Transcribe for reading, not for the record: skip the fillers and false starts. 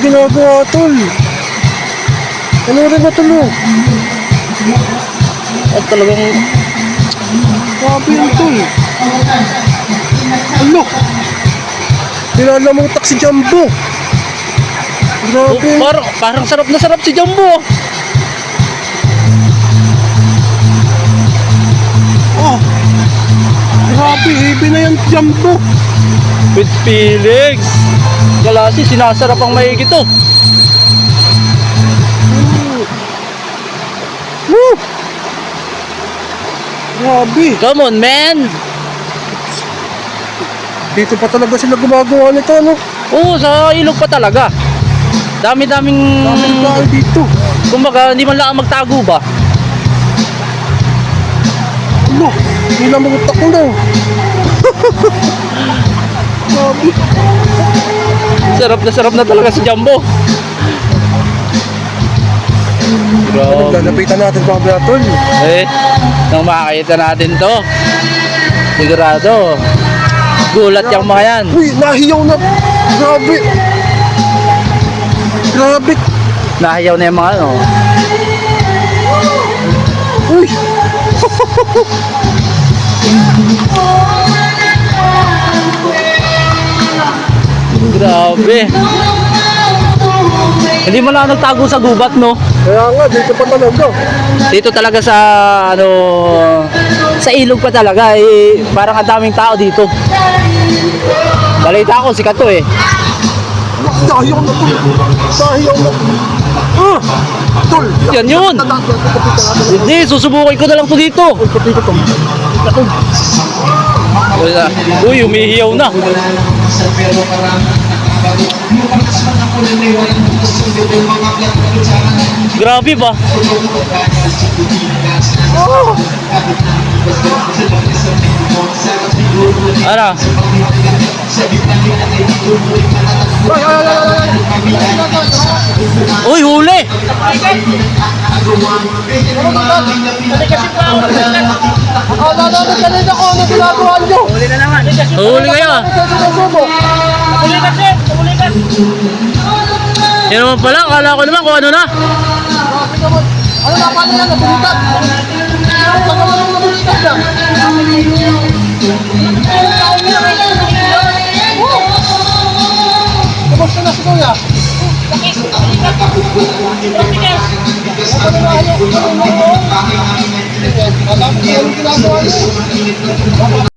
ginagawa, tol? Ano rin na tulo? At talagang Grabe yan, tol. Ano? Nilalamutak si Jumbo. Grabe. parang sarap na sarap si Jumbo. Oh. Grabe, heavy na yan, Jumbo. With Felix. Galasi, sinasarap ang maigi to. Woo! Grabe. Come on, man. Dito pa talaga sila gumagawa nito, ano? Oo, sa ilog pa talaga. Dami-daming Daming dahil dito. kumbaga, hindi man lang magtago ba? Ano? Nilamutak ko na. Grabe. Sarap na talaga si Jumbo. Grabe. Lalapitan natin pa ba, tol? Nang makakita natin to, sigurado gulat yung mga yan. Uy, nahiyaw na. Grabe. Grabe. Nahiyaw na yung mga ano. Uy. Grabe. Hindi mo lang nagtago sa gubat, no? Kaya nga, dito pa talaga. Dito talaga sa ano, sa ilog pa talaga, parang ang daming tao dito. Balita ko, sikat to eh. Nahiyaw na, tol. Nahiyaw na. Tol. Yan yun. Hindi, susubukin ko na lang to dito. Kapito to. Uy, umihiyaw na. Grabe ba? Ano? Uy, huli! Akala namin kanina ko ano ginagawa nyo. Huli kayo ah. Yan naman pala, akala ko naman kung ano na. Ano na paano yan? Nabulitan. Ano naman ang nabulitan yan? Kamusta na si Kuya? Alam ko yung ginagawa niyo.